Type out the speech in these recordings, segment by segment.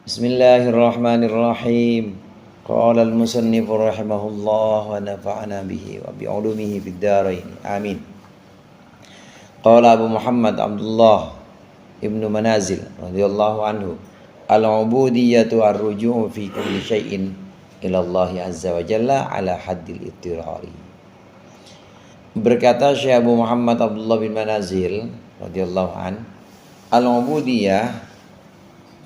Bismillahirrahmanirrahim. Qala al-musannif rahimahullah wa nafa'ana bihi wa bi'ulumihi fid dharain. Amin. Qala Abu Muhammad Abdullah Ibnu Manazil radhiyallahu anhu, al-ubudiyyatu ar-ruju'u fi kulli syai'in ila Allah azza wa jalla ala haddil ittirari. Berkata Syekh Abu Muhammad Abdullah bin Manazil radhiyallahu an, al-ubudiyyah,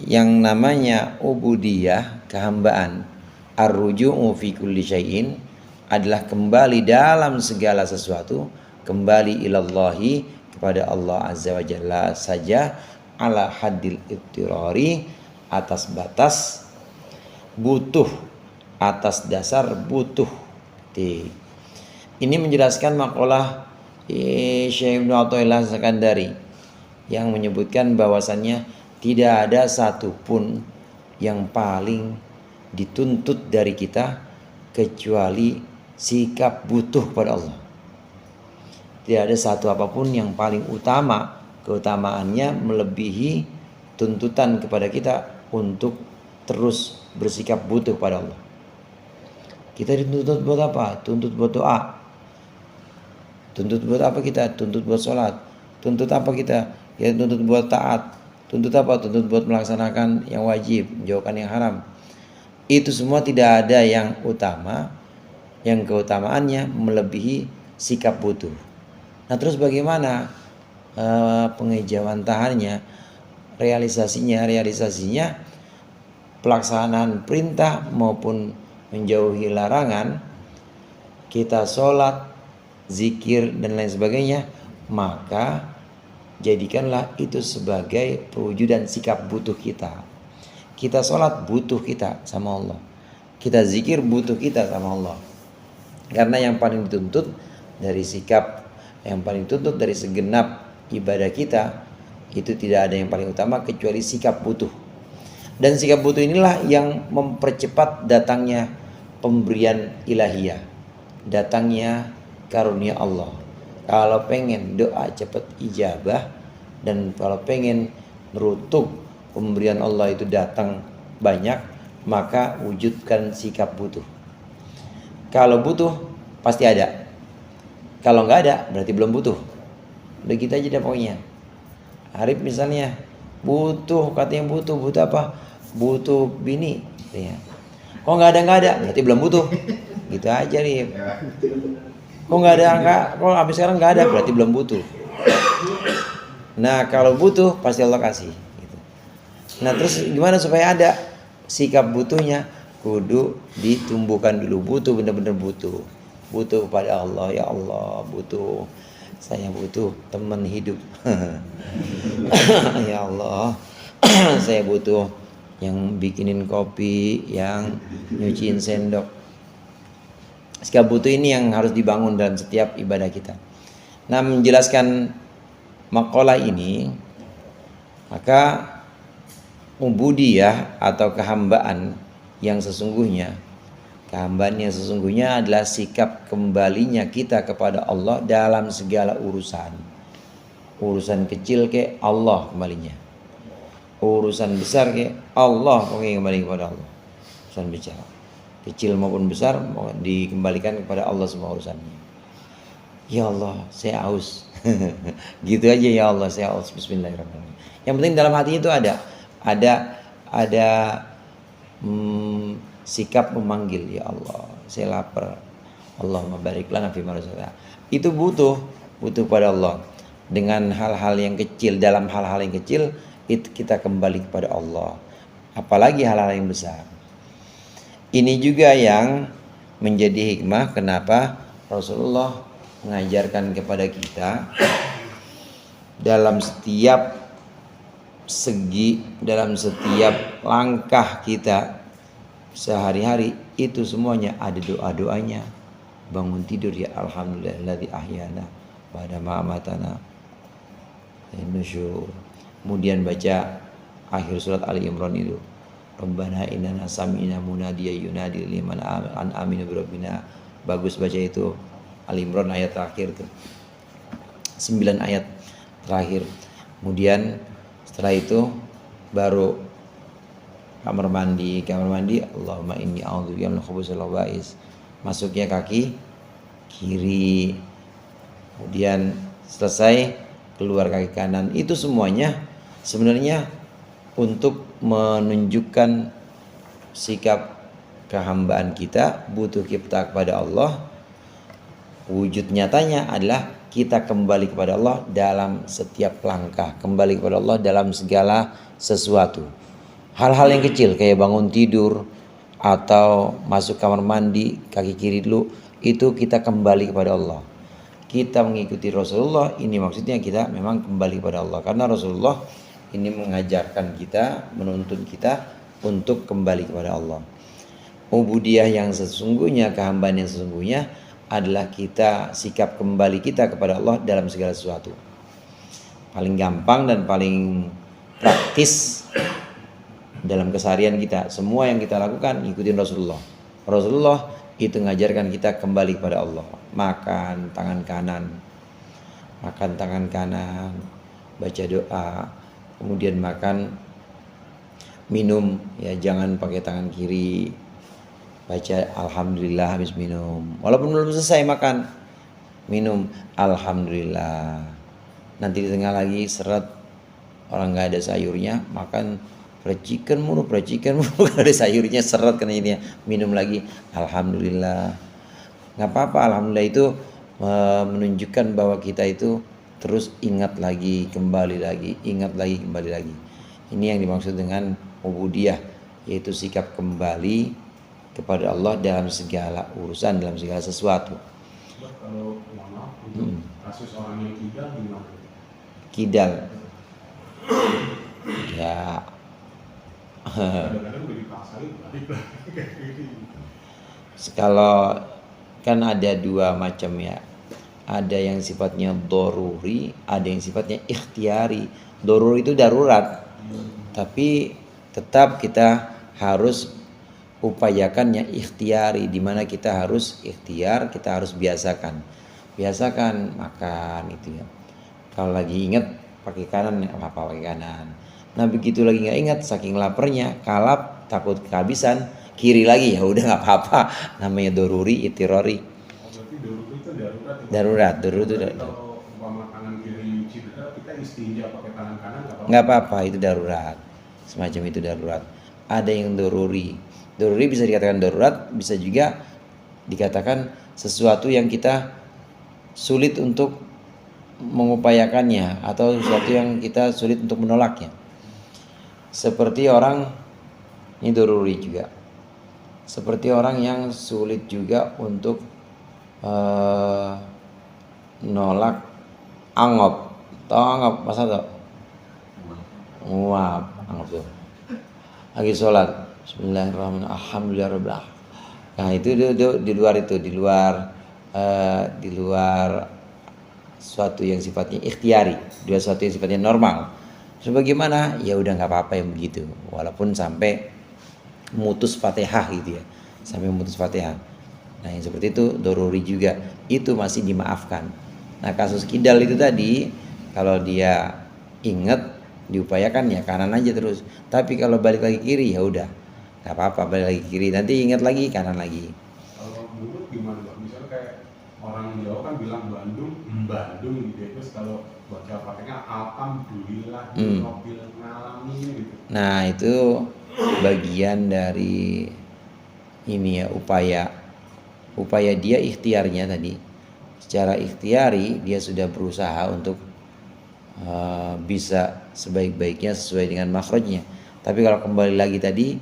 yang namanya ubudiyah, kehambaan, ar-ruju'u fi kulli syai'in, adalah kembali dalam segala sesuatu, kembali ilallahi, kepada Allah azza wa jalla saja, ala haddil ittirari, atas batas butuh, atas dasar butuh. Ini menjelaskan makalah Syekh Ibnu Athaillah Sakandari yang menyebutkan bahwasannya tidak ada satupun yang paling dituntut dari kita kecuali sikap butuh pada Allah. Tidak ada satu apapun yang paling utama, keutamaannya melebihi tuntutan kepada kita untuk terus bersikap butuh pada Allah. Kita dituntut buat apa? Tuntut buat doa. Tuntut buat apa kita? Tuntut buat sholat. Tuntut apa kita? Ya tuntut buat taat. Tuntut apa? Tuntut buat melaksanakan yang wajib, menjauhkan yang haram. Itu semua tidak ada yang utama, yang keutamaannya melebihi sikap butuh. Nah, terus bagaimana pengejawantahannya, realisasinya, pelaksanaan perintah maupun menjauhi larangan, kita sholat, zikir dan lain sebagainya, maka jadikanlah itu sebagai perwujudan sikap butuh kita. Kita sholat butuh kita sama Allah. Kita zikir butuh kita sama Allah. Karena yang paling dituntut dari sikap, yang paling dituntut dari segenap ibadah kita, itu tidak ada yang paling utama kecuali sikap butuh. Dan sikap butuh inilah yang mempercepat datangnya pemberian ilahiyah, datangnya karunia Allah. Kalau pengen doa cepat ijabah, dan kalau pengen merutuk pemberian Allah itu datang banyak, maka wujudkan sikap butuh. Kalau butuh pasti ada. Kalau nggak ada berarti belum butuh. Udah gitu aja deh pokoknya. Arif misalnya butuh, katanya butuh apa? Butuh bini. Ya. Kok nggak ada berarti belum butuh. Gitu aja Arif. Kok habis sekarang nggak ada berarti belum butuh. Nah kalau butuh pasti Allah kasih gitu. Nah terus gimana supaya ada sikap butuhnya? Kudu ditumbuhkan dulu. Butuh, benar-benar butuh kepada Allah. Ya Allah, butuh, saya butuh teman hidup. Ya Allah, saya butuh yang bikinin kopi, yang nyuciin sendok. Sikap butuh ini yang harus dibangun dalam setiap ibadah kita. Nah, menjelaskan makalah ini, maka ubudiyah atau kehambaan yang sesungguhnya, adalah sikap kembalinya kita kepada Allah dalam segala urusan. Urusan kecil ke Allah kembalinya. Urusan besar ke Allah, pokoknya kembali kepada Allah. Urusan besar, kecil maupun besar, dikembalikan kepada Allah semua urusannya. Ya Allah, saya haus. Gitu aja, ya Allah, saya haus. Bismillahirrahmanirrahim. Yang penting dalam hatinya itu ada sikap memanggil, ya Allah, saya lapar. Allahumma barik lana fima razaqtana. Itu butuh pada Allah. Dengan hal-hal yang kecil, dalam hal-hal yang kecil itu kita kembali kepada Allah. Apalagi hal-hal yang besar. Ini juga yang menjadi hikmah kenapa Rasulullah mengajarkan kepada kita dalam setiap segi, dalam setiap langkah kita sehari-hari, itu semuanya ada doa-doanya. Bangun tidur, ya alhamdulillahilladzi ahyana ba'da ma amatana. Nusyur. Kemudian baca akhir surat Ali Imran itu, Rabbana innana sami'na munadiyan yunadi liman aminu bi rabbina. Bagus baca itu Ali Imran ayat terakhir tuh. 9 ayat terakhir. Kemudian setelah itu baru kamar mandi, Allahumma inni a'udzubika minal khubuthi wal khaba'is. Masuknya kaki kiri, kemudian selesai keluar kaki kanan. Itu semuanya sebenarnya untuk menunjukkan sikap kehambaan kita, butuh kita kepada Allah. Wujud nyatanya adalah kita kembali kepada Allah dalam setiap langkah, kembali kepada Allah dalam segala sesuatu. Hal-hal yang kecil kayak bangun tidur atau masuk kamar mandi kaki kiri dulu, itu kita kembali kepada Allah. Kita mengikuti Rasulullah, ini maksudnya kita memang kembali kepada Allah, karena Rasulullah ini mengajarkan kita, menuntun kita untuk kembali kepada Allah. Ubudiyah yang sesungguhnya, kehambaan yang sesungguhnya adalah kita sikap kembali kita kepada Allah dalam segala sesuatu. Paling gampang dan paling praktis dalam keseharian kita, semua yang kita lakukan ikutin Rasulullah. Rasulullah itu mengajarkan kita kembali kepada Allah. Makan tangan kanan, baca doa, kemudian makan, minum ya jangan pakai tangan kiri, baca alhamdulillah habis minum, walaupun belum selesai makan, minum alhamdulillah. Nanti di tengah lagi seret, orang nggak ada sayurnya, makan percikan mulu kalau ada sayurnya seret karena ini, minum lagi alhamdulillah. Nggak apa-apa, alhamdulillah itu menunjukkan bahwa kita itu terus ingat lagi, kembali lagi, ingat lagi, kembali lagi. Ini yang dimaksud dengan ubudiyah, yaitu sikap kembali kepada Allah dalam segala urusan, dalam segala sesuatu. Kalau maaf, kasus orang yang kidal gimana? Kidal ya kadang-kadang udah dipaksain balik lagi. Kalau kan ada dua macam ya, ada yang sifatnya doruri, ada yang sifatnya ikhtiari. Doruri itu darurat, tapi tetap kita harus upayakannya ikhtiari, di mana kita harus ikhtiar, kita harus biasakan makan itu ya. Kalau lagi ingat pakai kanan, apa pakai kanan. Nah begitu lagi nggak ingat, saking laparnya, kalap, takut kehabisan, kiri lagi, ya udah nggak apa-apa. Namanya doruri, itirori. Berarti doruri itu darurat. Darurat itu kalau umpama tangan kiri cedera, kita istinja pakai tangan kanan nggak apa-apa, itu darurat. Semacam itu darurat. Ada yang doruri. Doruri bisa dikatakan darurat, bisa juga dikatakan sesuatu yang kita sulit untuk mengupayakannya, atau sesuatu yang kita sulit untuk menolaknya. Seperti orang, ini doruri juga, seperti orang yang sulit juga untuk nolak angop. Tahu angop? Masa tau? Wah, angop tuh. Lagi sholat, bismillahirrahmanirrahim, alhamdulillah. Nah itu di luar suatu yang sifatnya ikhtiari, suatu yang sifatnya normal. Sebagaimana ya udah nggak apa-apa yang begitu, walaupun sampai mutus Fatihah gitu ya, sampai mutus Fatihah. Nah yang seperti itu doruri juga, itu masih dimaafkan. Nah kasus kidal itu tadi, kalau dia ingat diupayakan ya kanan aja terus. Tapi kalau balik lagi kiri ya udah nggak apa-apa, balik lagi kiri, nanti ingat lagi kanan lagi. Kalau mulut gimana Pak? Misalnya kayak orang Jawa kan bilang Bandung gitu ya. Terus kalau baca Fatihah alhamdulillah mobil ngalami gitu. Nah itu bagian dari ini ya, upaya dia ikhtiarnya tadi. Secara ikhtiari dia sudah berusaha untuk bisa sebaik-baiknya sesuai dengan makhrajnya. Tapi kalau kembali lagi tadi,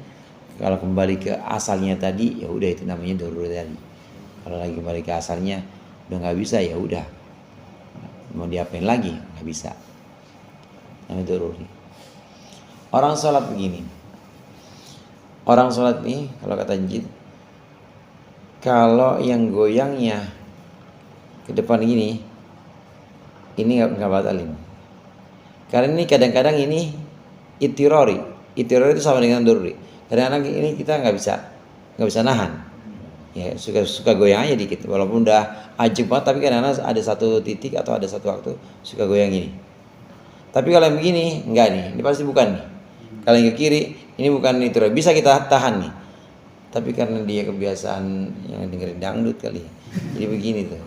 kalau kembali ke asalnya tadi, ya udah itu namanya darurat tadi. Kalau lagi kembali ke asalnya udah nggak bisa, ya udah mau diapain lagi, nggak bisa. Namanya darurat. Orang sholat begini, orang sholat nih kalau kata Jid, kalau yang goyangnya ke depan ini nggak batalin. Karena ini kadang-kadang ini itirori itu sama dengan doruri. Kadang-kadang ini kita nggak bisa nahan. Ya suka goyang aja dikit, walaupun udah ajib banget, tapi kadang-kadang ada satu titik atau ada satu waktu suka goyang ini. Tapi kalau yang begini enggak nih, ini pasti bukan nih. Kalau yang ke kiri ini bukan itu, bisa kita tahan nih. Tapi karena dia kebiasaan yang dengerin dangdut kali, jadi begini tuh.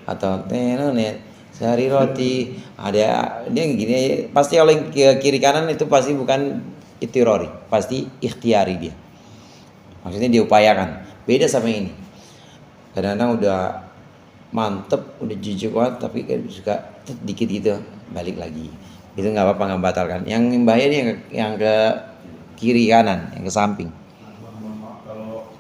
Atau tenonet sehari roti, ada dia gini, pasti oleh ke kiri kanan itu pasti bukan itirori, pasti ikhtiari dia. Maksudnya diupayakan. Beda sama ini. Kadang-kadang udah mantep, udah jujur banget, tapi kan suka dikit gitu balik lagi. Itu nggak apa-apa, nggak batalkan. Yang bahaya dia yang ke kiri kanan, yang ke samping. Mohon maaf kalau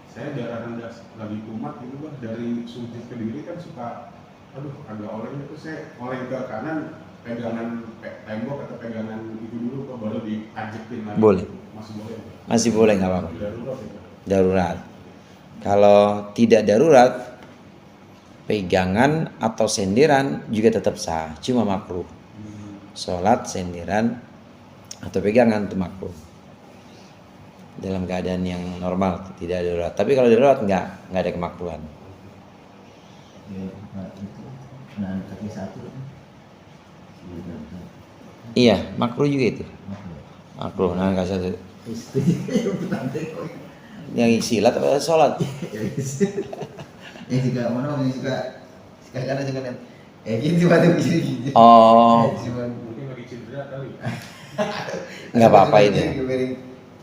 saya jarang lagi kumat gitu Bang, dari sujud ke diri kan suka aduh agak oleng itu, saya oleng ke kanan, pegangan tembok atau pegangan itu dulu kok baru diajekin lagi. Boleh. Masih boleh. Masih boleh, nggak apa-apa. Darurat ya. Darurat. Kalau tidak darurat, pegangan atau sendiran juga tetap sah, cuma makruh. Sholat sendiran atau pegangan itu makruh dalam keadaan yang normal, tidak darurat. Tapi kalau darurat nggak ada kemakruhan. Iya, makruh juga itu. Makruh, nah kasih satu. Yang silat atau sholat? Yang suka mana? Yang suka kadang suka gitu pada begini. Oh, Mungkin lagi cedera kali. nggak apa-apa itu.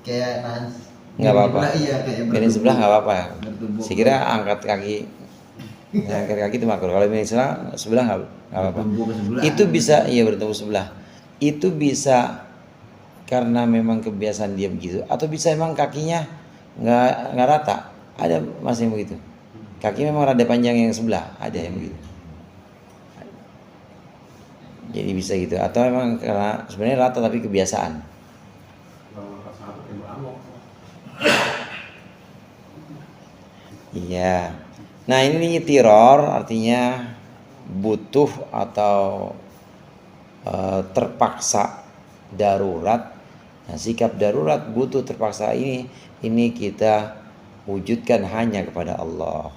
Kayak nans. Nggak apa-apa. Iya, kayak Miring sebelah nggak apa-apa. bertumbuk. Saya kira angkat kaki itu makruh. Kalau miring sebelah nggak apa-apa. Bertumbuk ke sebelah. Itu bisa, iya bertemu sebelah. Itu bisa karena memang kebiasaan dia begitu, atau bisa emang kakinya nggak rata. Ada masih yang begitu. Kaki memang rada panjang yang sebelah, ada yang begitu. Jadi bisa gitu, atau memang karena sebenarnya rata tapi kebiasaan. Kalau angkat satu kayak bangok. Iya. Nah ini tiror artinya butuh atau terpaksa, darurat. Nah sikap darurat butuh terpaksa ini kita wujudkan hanya kepada Allah.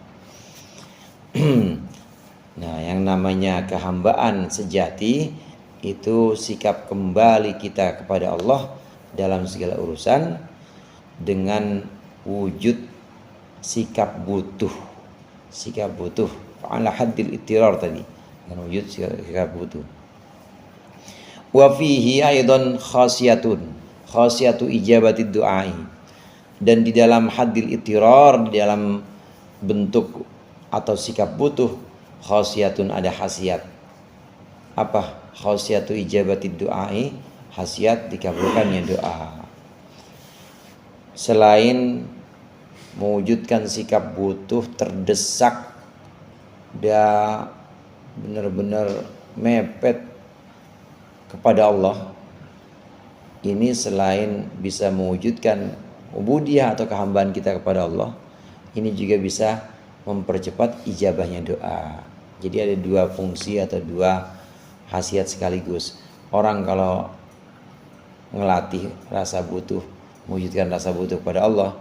Nah yang namanya kehambaan sejati itu sikap kembali kita kepada Allah dalam segala urusan dengan wujud sikap butuh ala haddil ittirar tadi, dengan wujud sikap butuh. Wa fihi aidan khasiyatu ijabatid du'ai, dan di dalam haddil ittirar, di dalam bentuk atau sikap butuh, khasiyatun ada khasiat. Apa khasiyatu ijabatid du'ai? Khasiat dikabulkannya doa. Selain mewujudkan sikap butuh terdesak dan benar-benar mepet kepada Allah, ini selain bisa mewujudkan ubudiyah atau kehambaan kita kepada Allah, ini juga bisa mempercepat ijabahnya doa. Jadi ada dua fungsi atau dua khasiat sekaligus. Orang kalau ngelatih rasa butuh, mewujudkan rasa butuh kepada Allah,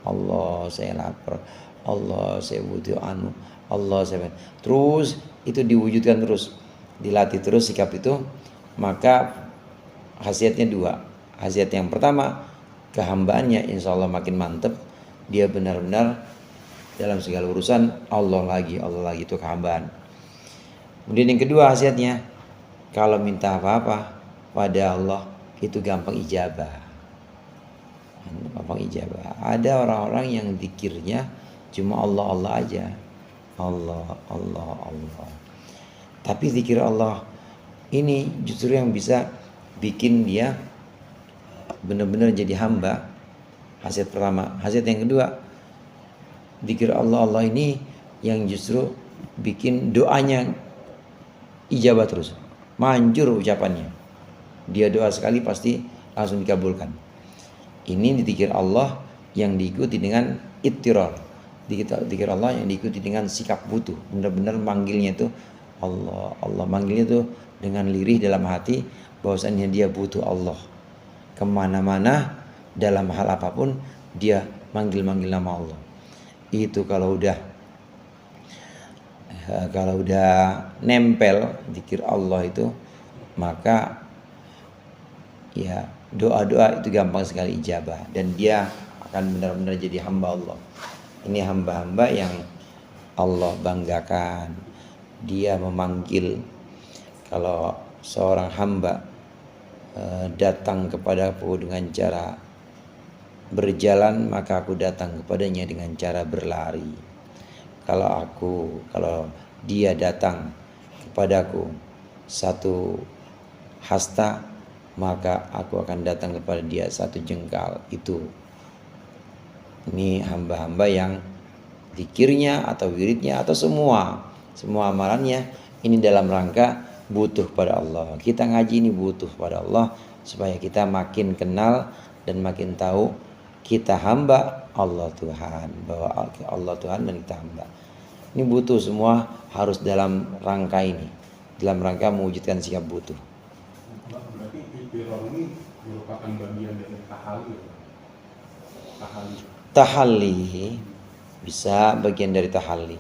Allah saya lapar, Allah saya butuh Allah saya, terus itu diwujudkan terus, dilatih terus sikap itu, maka khasiatnya dua. Khasiat yang pertama, kehambaannya insya Allah makin mantep, dia benar-benar dalam segala urusan Allah lagi itu kehambaan. Kemudian yang kedua khasiatnya, kalau minta apa-apa pada Allah itu gampang ijabah. Ada orang-orang yang zikirnya cuma Allah aja, Allah. Tapi zikir Allah ini justru yang bisa bikin dia benar-benar jadi hamba. Khasiat pertama. Khasiat yang kedua, zikir Allah ini yang justru bikin doanya ijabah terus, manjur ucapannya. Dia doa sekali pasti langsung dikabulkan. Ini zikir Allah yang diikuti dengan ittirar. Zikir Allah yang diikuti dengan sikap butuh. Benar-benar manggilnya itu Allah, manggilnya itu dengan lirih dalam hati bahwasannya dia butuh Allah. Kemana-mana dalam hal apapun dia manggil nama Allah. Itu kalau udah nempel zikir Allah itu, maka ya doa-doa itu gampang sekali ijabah, dan dia akan benar-benar jadi hamba Allah. Ini hamba-hamba yang Allah banggakan. Dia memanggil. Kalau seorang hamba datang kepadaku dengan cara berjalan, maka aku datang kepadanya dengan cara berlari. Kalau dia datang kepadaku satu hasta, maka aku akan datang kepada dia satu jengkal. Ini hamba-hamba yang zikirnya atau wiridnya atau semua amalannya ini dalam rangka butuh pada Allah. Kita ngaji ini butuh pada Allah supaya kita makin kenal dan makin tahu kita hamba Allah Tuhan, bahwa Allah Tuhan dan kita hamba. Ini butuh semua, harus dalam rangka ini, dalam rangka mewujudkan sikap butuh. Berarti ikhtiar ini merupakan bagian dari tahalli. Tahalli bisa bagian dari tahalli.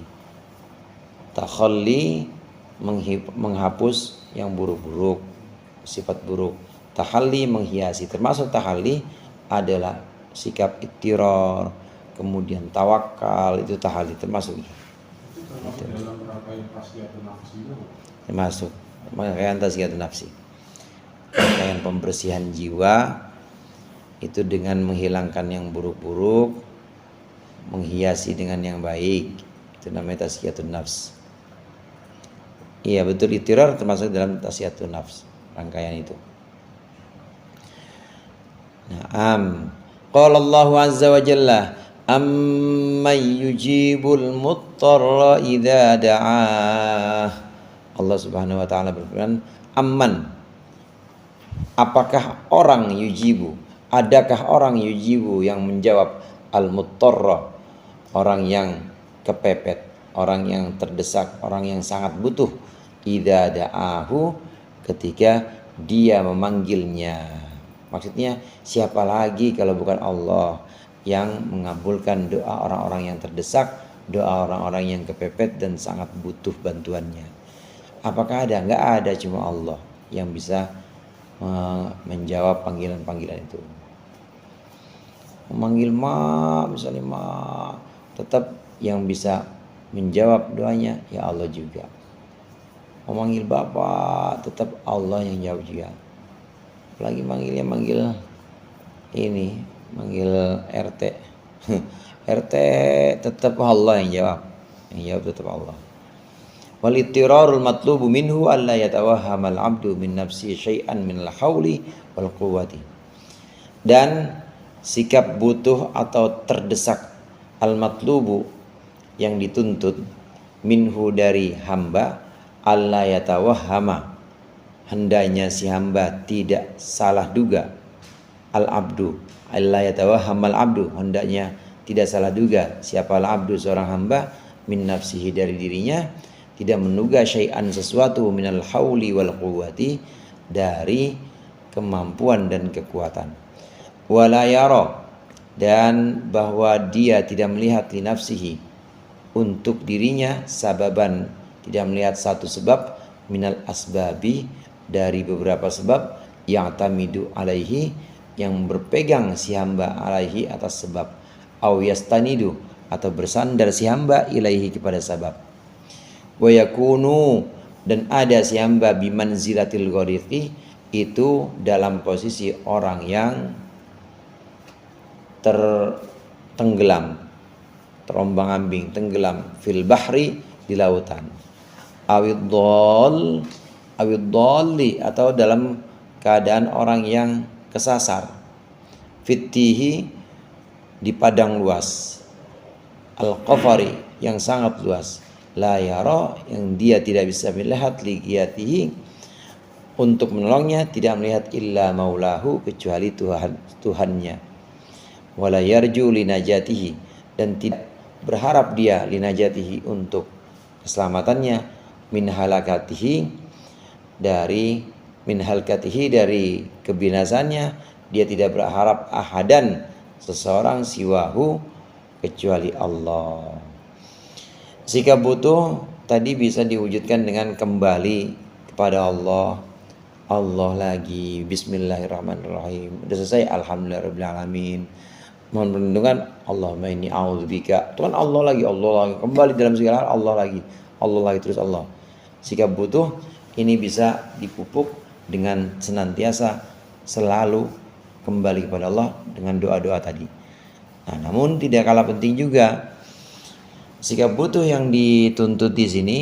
Takhalli menghapus yang buruk-buruk, sifat buruk. Tahalli menghiasi. Termasuk tahalli adalah sikap ittirar, kemudian tawakal, itu tahalli termasuk. Itu termasuk dalam rangkaian tasfiyatun nafsi juga. Termasuk rangkaian tasfiyatun nafsi. Rangkaian pembersihan jiwa itu dengan menghilangkan yang buruk-buruk, menghiasi dengan yang baik. Itu namanya tasfiyatun nafs. Iya betul, ittirar termasuk dalam tasfiyatun nafs, rangkaian itu. Naam. Qala Allah azza wa jalla, amman yujibul muttarra idza da'ah. Allah Subhanahu wa taala berfirman, amman, apakah orang yujibu, adakah orang yujibu yang menjawab al-muttarra, orang yang kepepet, orang yang terdesak, orang yang sangat butuh, idza da'ahu, ketika dia memanggilnya. Maksudnya siapa lagi kalau bukan Allah yang mengabulkan doa orang-orang yang terdesak, doa orang-orang yang kepepet dan sangat butuh bantuannya. Apakah ada? Enggak ada, cuma Allah yang bisa menjawab panggilan-panggilan itu. Memanggil ma, misalnya ma, tetap yang bisa menjawab doanya ya Allah juga. Memanggil bapak, tetap Allah yang jawab juga. Apalagi manggil ini, manggil RT. RT tetap Allah yang jawab. Yang jawab tetap Allah. Wal ittirarul matlubu minhu alla yatawahhamal 'abdu min nafsi syai'an min al-hauli wal quwwati. Dan sikap butuh atau terdesak al-matlubu yang dituntut minhu dari hamba, alla yatawahhama, hendaknya si hamba tidak salah duga, al-abdu, alla yatawahhamal abdu, hendaknya tidak salah duga siapa al-abdu, seorang hamba, min nafsihi, dari dirinya, tidak menduga syai'an, sesuatu, minal hauli wal quwwati, dari kemampuan dan kekuatan, wala yara, dan bahwa dia tidak melihat li nafsihi, untuk dirinya, sababan, tidak melihat satu sebab, minal asbabi, dari beberapa sebab, yang tamidu alaihi, yang berpegang si hamba alaihi, atas sebab, au yastanidu, atau bersandar si hamba ilaihi, kepada sebab, wa yakunu, dan ada si hamba bimanzilatil ghariqi, itu dalam posisi orang yang tertenggelam, terombang-ambing, tenggelam, fil bahri, di lautan, awid-dhalli, atau dalam keadaan orang yang kesasar, fitihi, di padang luas, al-qafari, yang sangat luas, la yara, yang dia tidak bisa melihat, ligiyatihi, untuk menolongnya, tidak melihat, illa maulahu, kecuali Tuhannya, wala yarju linajatihi, dan tidak berharap dia linajatihi, untuk keselamatannya, min halakatihi, dari kebinasannya, dia tidak berharap ahadan, seseorang, siwahu, kecuali Allah. Sikap butuh tadi bisa diwujudkan dengan kembali kepada Allah, Allah lagi, Bismillahirrahmanirrahim. Udah selesai, Alhamdulillahirrahmanirrahim. Mohon perlindungan, Allahumma inni a'udzubika. Itu kan Allah lagi. Kembali dalam segala hal Allah lagi terus Allah. Sikap butuh ini bisa dipupuk dengan senantiasa selalu kembali kepada Allah dengan doa-doa tadi. Nah, namun tidak kalah penting juga sikap butuh yang dituntut di sini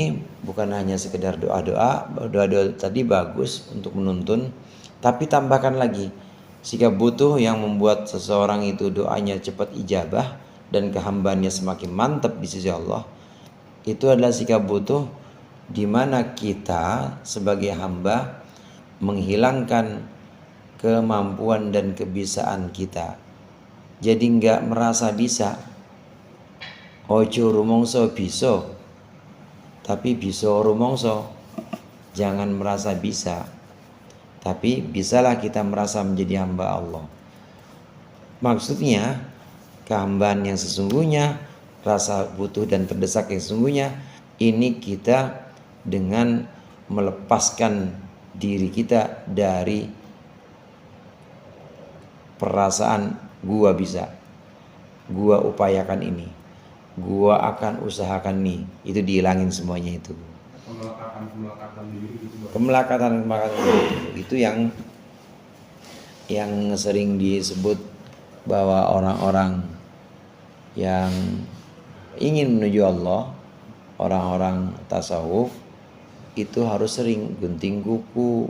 bukan hanya sekedar doa-doa tadi bagus untuk menuntun, tapi tambahkan lagi sikap butuh yang membuat seseorang itu doanya cepat ijabah dan kehambaannya semakin mantap di sisi Allah. Itu adalah sikap butuh di mana kita sebagai hamba menghilangkan kemampuan dan kebisaan kita. Jadi enggak merasa bisa. Ojo rumongso bisa, tapi bisa rumongso. Jangan merasa bisa, tapi bisalah kita merasa menjadi hamba Allah. Maksudnya kehambaan yang sesungguhnya, rasa butuh dan terdesak yang sesungguhnya, ini kita dengan melepaskan diri kita dari perasaan gua bisa, gua upayakan ini, gua akan usahakan nih, itu dihilangin semuanya itu. Kemelekatan diri gitu. Kemelekatan diri itu yang sering disebut bahwa orang-orang yang ingin menuju Allah, orang-orang tasawuf itu harus sering gunting kuku.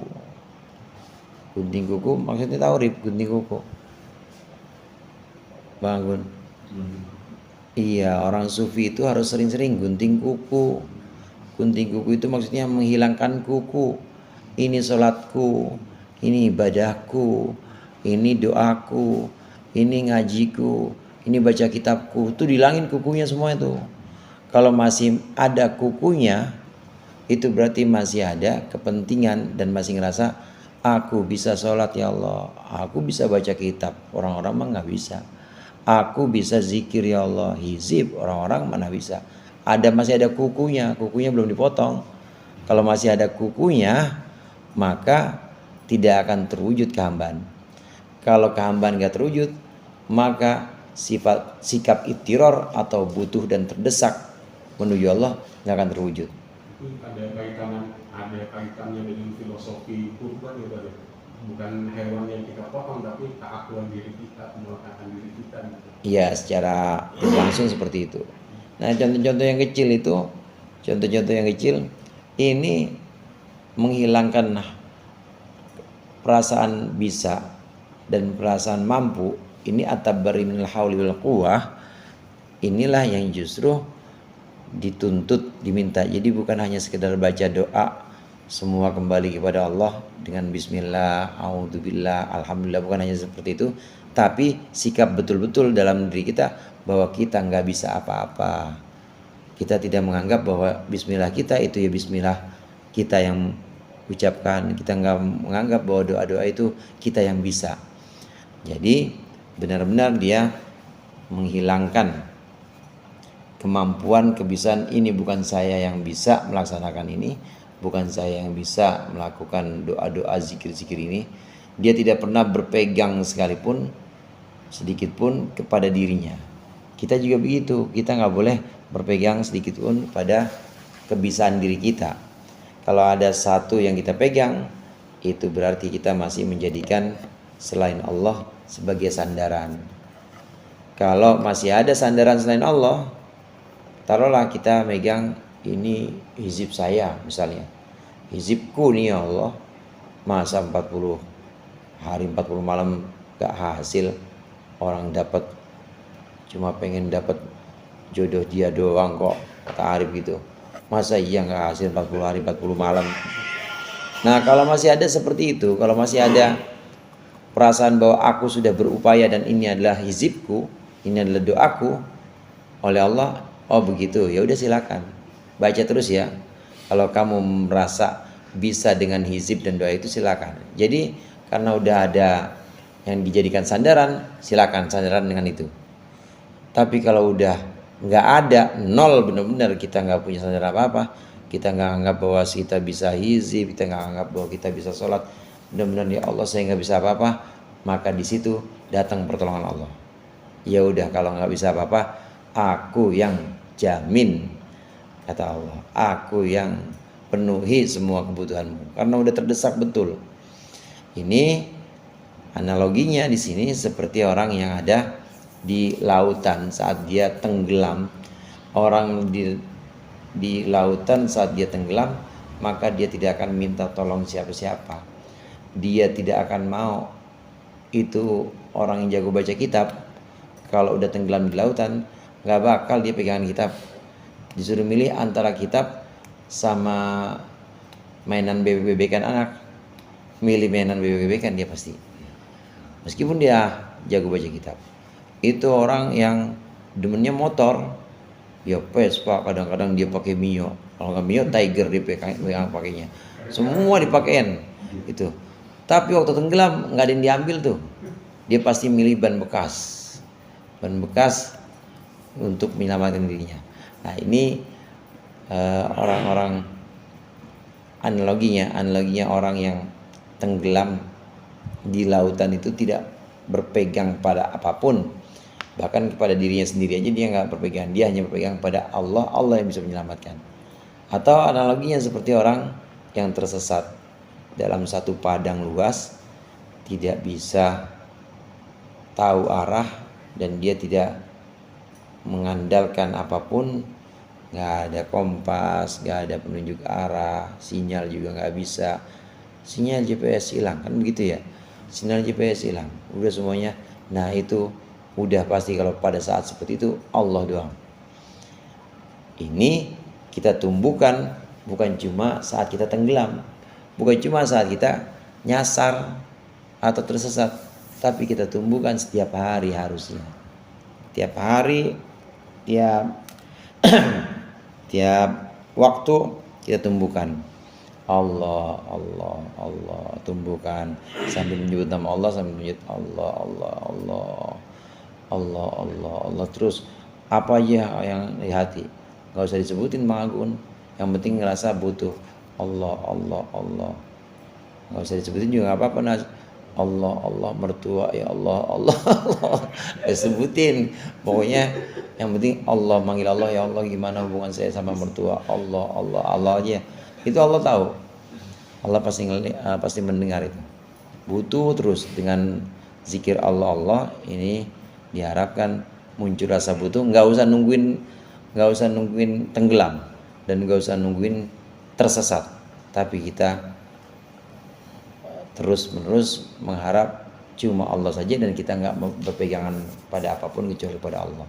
Gunting kuku maksudnya tahu Rip, gunting kuku. Bangun. Iya, orang sufi itu harus sering-sering gunting kuku. Gunting kuku itu maksudnya menghilangkan kuku. Ini sholatku, ini ibadahku, ini doaku, ini ngajiku, ini baca kitabku. Itu dihilangin kukunya semua itu. Kalau masih ada kukunya, itu berarti masih ada kepentingan dan masih ngerasa aku bisa sholat ya Allah, aku bisa baca kitab. Orang-orang mah nggak bisa. Aku bisa zikir ya Allah, hizib. Orang-orang mana bisa. Masih ada kukunya belum dipotong. Kalau masih ada kukunya, maka tidak akan terwujud kehambaan. Kalau kehambaan gak terwujud, maka sikap ittiror atau butuh dan terdesak menuju Allah gak akan terwujud. Itu ada kaitannya dengan filosofi kurban ya tadi. Bukan hewan yang kita potong, tapi keakuan diri kita, kemelekatan diri kita. Iya, secara langsung seperti itu. Nah, contoh-contoh yang kecil ini menghilangkan perasaan bisa dan perasaan mampu. Ini at-tabarri minal hauli wal quwwah. Inilah yang justru dituntut, diminta. Jadi bukan hanya sekedar baca doa, semua kembali kepada Allah dengan bismillah, a'udzubillah, alhamdulillah, bukan hanya seperti itu, tapi sikap betul-betul dalam diri kita bahwa kita nggak bisa apa-apa. Kita tidak menganggap bahwa bismillah kita itu ya bismillah kita yang ucapkan. Kita nggak menganggap bahwa doa-doa itu kita yang bisa. Jadi benar-benar dia menghilangkan kemampuan, kebisaan. Ini bukan saya yang bisa melaksanakan ini, bukan saya yang bisa melakukan doa-doa zikir-zikir ini. Dia tidak pernah berpegang sekalipun sedikit pun kepada dirinya. Kita juga begitu, kita nggak boleh berpegang sedikit pun pada kebisaan diri kita. Kalau ada satu yang kita pegang, itu berarti kita masih menjadikan selain Allah sebagai sandaran. Kalau masih ada sandaran selain Allah, taruhlah kita megang ini hizib saya misalnya, hizibku nih ya Allah, masa 40 hari 40 malam gak hasil, orang dapat cuma pengen dapat jodoh dia doang kok, kata Arif gitu. Masa iya gak hasil 40 hari 40 malam. Nah, kalau masih ada seperti itu, kalau masih ada perasaan bahwa aku sudah berupaya dan ini adalah hizibku, ini adalah doaku oleh Allah, oh begitu, ya udah silakan baca terus ya. Kalau kamu merasa bisa dengan hizib dan doa itu silakan. Jadi karena udah ada yang dijadikan sandaran, silakan sandaran dengan itu. Tapi kalau udah nggak ada, nol, benar-benar kita nggak punya sandaran apa-apa, kita nggak anggap bahwa kita bisa hizib, kita nggak anggap bahwa kita bisa sholat, benar-benar ya Allah saya nggak bisa apa-apa, maka di situ datang pertolongan Allah. Ya udah, kalau nggak bisa apa-apa, aku yang jamin, kata Allah, aku yang penuhi semua kebutuhanmu, karena udah terdesak betul. Ini analoginya di sini seperti orang yang ada di lautan saat dia tenggelam. Orang di lautan saat dia tenggelam, maka dia tidak akan minta tolong siapa-siapa. Dia tidak akan mau. Itu orang yang jago baca kitab, kalau udah tenggelam di lautan, gak bakal dia pegangan kitab. Disuruh milih antara kitab sama mainan bebek-bebekan anak, milih mainan bebek-bebekan dia pasti, meskipun dia jago baca kitab. Itu orang yang demennya motor, ya Vespa, kadang-kadang dia pakai Mio, kalau nggak Mio Tiger dia pegang pakainya, semua dipakein itu. Tapi waktu tenggelam nggak ada yang diambil tuh, dia pasti milih ban bekas untuk menyelamatkan dirinya. Nah ini orang-orang analoginya orang yang tenggelam di lautan itu tidak berpegang pada apapun, bahkan kepada dirinya sendiri aja dia nggak berpegang, dia hanya berpegang pada Allah yang bisa menyelamatkan. Atau analoginya seperti orang yang tersesat dalam satu padang luas, tidak bisa tahu arah dan dia tidak mengandalkan apapun, nggak ada kompas, nggak ada penunjuk arah, sinyal juga nggak bisa, sinyal GPS hilang, kan begitu ya, sinyal GPS hilang, udah semuanya. Nah itu udah pasti kalau pada saat seperti itu Allah doang. Ini kita tumbuhkan bukan cuma saat kita tenggelam, bukan cuma saat kita nyasar atau tersesat, tapi kita tumbuhkan setiap hari harusnya. Tiap hari, tiap waktu kita tumbuhkan Allah, tumbuhkan sambil menyebut nama Allah, sambil menyebut Allah terus. Apa aja yang di hati, nggak usah disebutin Bang Agun, yang penting ngerasa butuh Allah, nggak usah disebutin juga nggak apa-apa. Allah mertua ya Allah sebutin, pokoknya yang penting Allah, manggil Allah, ya Allah gimana hubungan saya sama mertua, Allah aja, itu Allah tahu, Allah pasti mendengar itu. Butuh terus dengan zikir Allah ini diharapkan muncul rasa butuh. Nggak usah nungguin tenggelam dan nggak usah nungguin tersesat, tapi kita terus-menerus mengharap cuma Allah saja dan kita nggak berpegangan pada apapun kecuali pada Allah.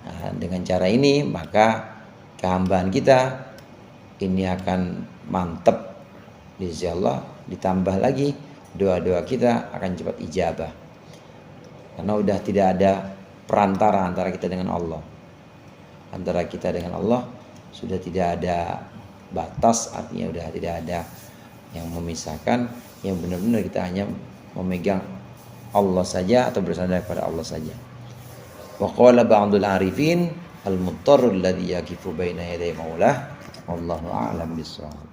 Nah, dengan cara ini maka kehambaan kita ini akan mantap insyaallah. Ditambah lagi doa-doa kita akan cepat ijabah, karena udah tidak ada perantara antara kita dengan Allah. Antara kita dengan Allah sudah tidak ada batas, artinya udah tidak ada yang memisahkan, yang benar-benar kita hanya memegang Allah saja atau bersandar pada Allah saja. Wa qala ba'dul arifin al-muttarru alladhi yaqifu baina yaday maulah wallahu a'lam bissawab.